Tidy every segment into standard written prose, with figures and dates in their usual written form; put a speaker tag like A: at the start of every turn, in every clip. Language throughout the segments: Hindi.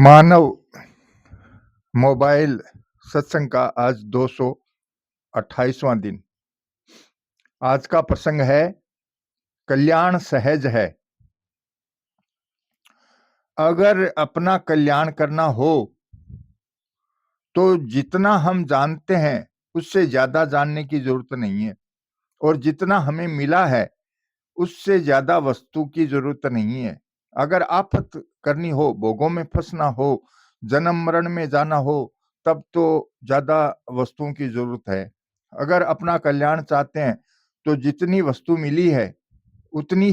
A: मानव मोबाइल सत्संग का आज 228वां दिन। आज का प्रसंग है कल्याण सहज है। अगर अपना कल्याण करना हो तो जितना हम जानते हैं उससे ज्यादा जानने की जरूरत नहीं है, और जितना हमें मिला है उससे ज्यादा वस्तु की जरूरत नहीं है। अगर आफत करनी हो, भोगों में फंसना हो, जन्म मरण में जाना हो, तब तो ज्यादा वस्तुओं की जरूरत है। अगर अपना कल्याण चाहते हैं तो जितनी वस्तु मिली है उतना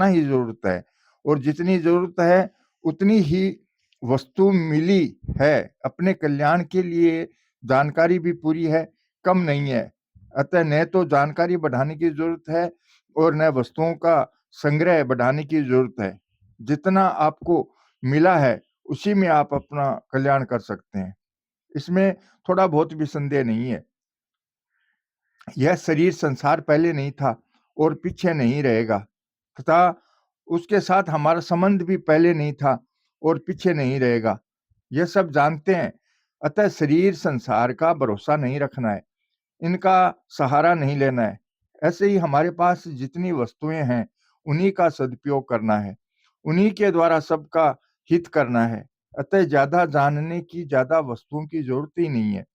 A: ही जरूरत है, और जितनी जरूरत है उतनी ही वस्तु मिली है। अपने कल्याण के लिए जानकारी भी पूरी है, कम नहीं है। अतः न तो जानकारी बढ़ाने की जरूरत है और न वस्तुओं का संग्रह बढ़ाने की जरूरत है। जितना आपको मिला है उसी में आप अपना कल्याण कर सकते हैं। इसमें थोड़ा बहुत भी संदेह नहीं है। यह शरीर संसार पहले नहीं था और पीछे नहीं रहेगा, तथा उसके साथ हमारा संबंध भी पहले नहीं था और पीछे नहीं रहेगा। यह सब जानते हैं। अतः शरीर संसार का भरोसा नहीं रखना है, इनका सहारा नहीं लेना है। ऐसे ही हमारे पास जितनी वस्तुएं हैं उन्हीं का सदुपयोग करना है, उन्हीं के द्वारा सबका हित करना है। अतः ज्यादा जानने की, ज्यादा वस्तुओं की जरूरत ही नहीं है।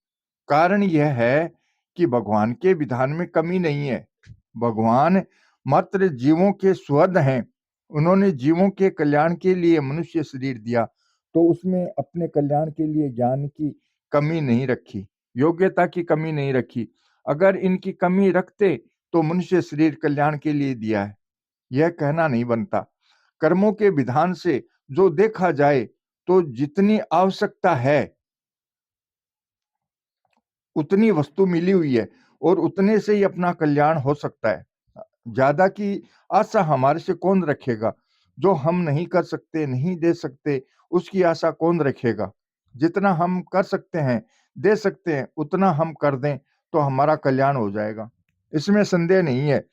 A: कारण यह है कि भगवान के विधान में कमी नहीं है। भगवान मात्र जीवों के सुहृद हैं। उन्होंने जीवों के कल्याण के लिए मनुष्य शरीर दिया, तो उसमें अपने कल्याण के लिए ज्ञान की कमी नहीं रखी, योग्यता की कमी नहीं रखी। अगर इनकी कमी रखते तो मनुष्य शरीर कल्याण के लिए दिया है, यह कहना नहीं बनता। कर्मों के विधान से जो देखा जाए तो जितनी आवश्यकता है उतनी वस्तु मिली हुई है, और उतने से ही अपना कल्याण हो सकता है। ज्यादा की आशा हमारे से कौन रखेगा? जो हम नहीं कर सकते, नहीं दे सकते, उसकी आशा कौन रखेगा? जितना हम कर सकते हैं, दे सकते हैं, उतना हम कर दें तो हमारा कल्याण हो जाएगा। इसमें संदेह नहीं है।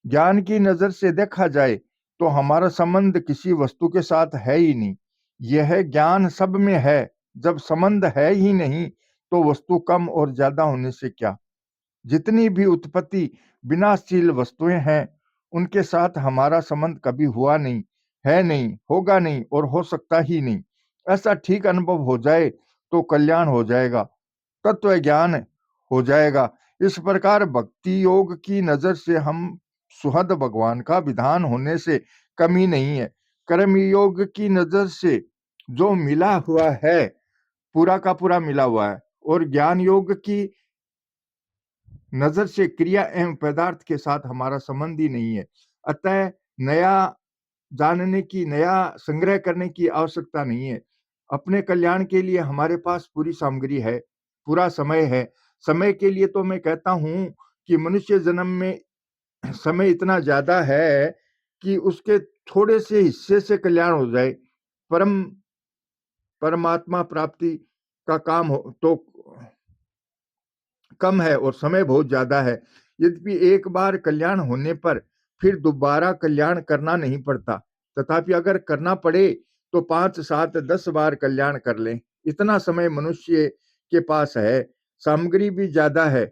A: ज्ञान की नजर से देखा जाए तो हमारा संबंध किसी वस्तु के साथ है ही नहीं। यह ज्ञान सब में है। जब संबंध है ही नहीं तो वस्तु कम और ज्यादा होने से क्या? जितनी भी उत्पत्ति विनाशशील वस्तुएं हैं उनके साथ हमारा संबंध कभी हुआ नहीं, है नहीं, होगा नहीं और हो सकता ही नहीं। ऐसा ठीक अनुभव हो जाए तो कल्याण हो जाएगा, तत्व ज्ञान हो जाएगा। इस प्रकार भक्ति योग की नजर से हम सुहद भगवान का विधान होने से कमी नहीं है। कर्म योग की नजर से जो मिला हुआ है पूरा का पूरा मिला हुआ है, और ज्ञान योग की नजर से क्रिया एवं पदार्थ के साथ हमारा संबंध ही नहीं है। अतः नया जानने की, नया संग्रह करने की आवश्यकता नहीं है। अपने कल्याण के लिए हमारे पास पूरी सामग्री है, पूरा समय है। समय के लिए तो मैं कहता हूं कि मनुष्य जन्म में समय इतना ज्यादा है कि उसके थोड़े से हिस्से से कल्याण हो जाए। परम परमात्मा प्राप्ति का काम हो तो कम है और समय बहुत ज्यादा है। यद्यपि एक बार कल्याण होने पर फिर दोबारा कल्याण करना नहीं पड़ता, तथापि अगर करना पड़े तो 5 7 10 बार कल्याण कर लें। इतना समय मनुष्य के पास है। सामग्री भी ज्यादा है।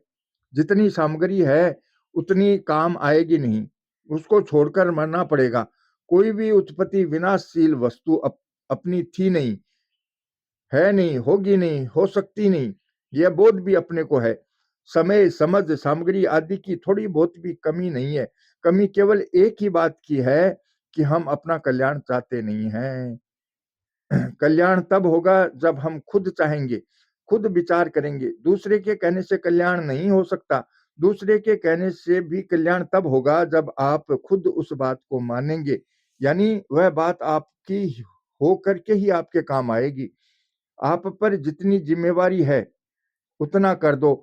A: जितनी सामग्री है उतनी काम आएगी नहीं, उसको छोड़कर मरना पड़ेगा। कोई भी उत्पत्ति विनाशशील वस्तु अपनी थी नहीं, है नहीं, होगी नहीं, हो सकती नहीं। यह बोध भी अपने को है। समय, समझ, सामग्री आदि की थोड़ी बहुत भी कमी नहीं है। कमी केवल एक ही बात की है कि हम अपना कल्याण चाहते नहीं हैं। कल्याण तब होगा जब हम खुद चाहेंगे, खुद विचार करेंगे। दूसरे के कहने से कल्याण नहीं हो सकता। दूसरे के कहने से भी कल्याण तब होगा जब आप खुद उस बात को मानेंगे, यानी वह बात आपकी हो करके ही आपके काम आएगी। आप पर जितनी जिम्मेवारी है उतना कर दो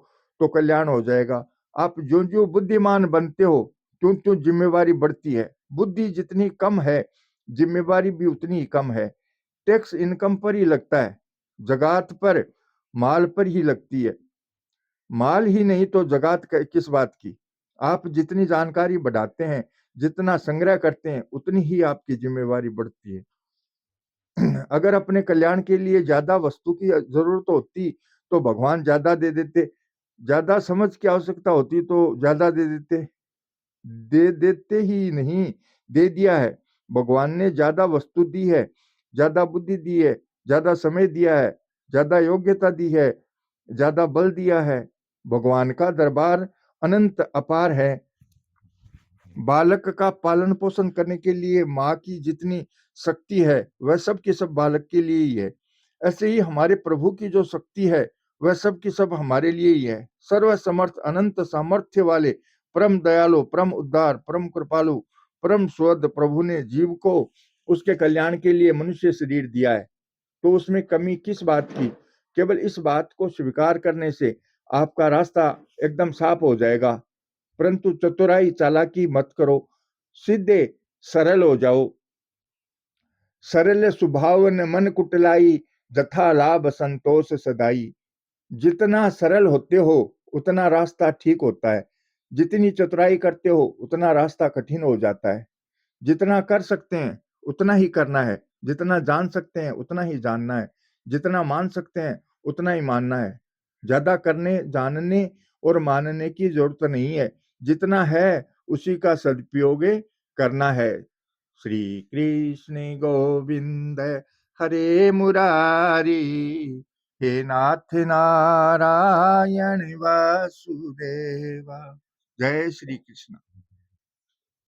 A: तो कल्याण हो जाएगा। आप जो जो बुद्धिमान बनते हो त्यों त्यों जिम्मेवारी बढ़ती है। बुद्धि जितनी कम है जिम्मेवारी भी उतनी ही कम है। टैक्स इनकम पर ही लगता है, जगात पर, माल पर ही लगती है। माल ही नहीं तो जगात किस बात की? आप जितनी जानकारी बढ़ाते हैं, जितना संग्रह करते हैं, उतनी ही आपकी जिम्मेवारी बढ़ती है। अगर अपने कल्याण के लिए ज़्यादा वस्तु की ज़रूरत होती, तो भगवान ज़्यादा दे देते। ज़्यादा समझ की आवश्यकता होती तो ज़्यादा दे देते। दे देते ही नहीं, दे दिया है। भगवान ने ज़्यादा वस्तु दी है, ज़्यादा बुद्धि दी है, ज़्यादा समय दिया है, ज़्यादा योग्यता दी है, ज़्यादा बल दिया है। भगवान का दरबार अनंत अपार है। बालक का पालन पोषण करने के लिए माँ की जितनी शक्ति है, वह सब की सब बालक के लिए ही है। ऐसे ही हमारे प्रभु की जो शक्ति है, वह सब की सब हमारे लिए ही है। सर्व समर्थ अनंत सामर्थ्य वाले परम दयालु, परम उद्धार, परम कृपालु, परम सुहृद प्रभु ने जीव को उसके कल्याण के लिए मनुष्य शरीर दिया है। तो उसमें कमी किस बात की? केवल इस बात को स्वीकार करने से आपका रास्ता एकदम साफ हो जाएगा। परंतु चतुराई चालाकी मत करो, सीधे सरल हो जाओ। सरल सुभावन मन कुटलाई, जथा लाभ संतोष सदाई। जितना सरल होते हो उतना रास्ता ठीक होता है, जितनी चतुराई करते हो उतना रास्ता कठिन हो जाता है। जितना कर सकते हैं उतना ही करना है, जितना जान सकते हैं उतना ही जानना है, जितना मान सकते हैं उतना ही मानना है। ज्यादा करने, जानने और मानने की जरूरत नहीं है। जितना है उसी का सदुपयोग करना है। श्री कृष्ण गोविंद हरे मुरारी, हे नाथ नारायण वासुदेवा। जय श्री कृष्ण।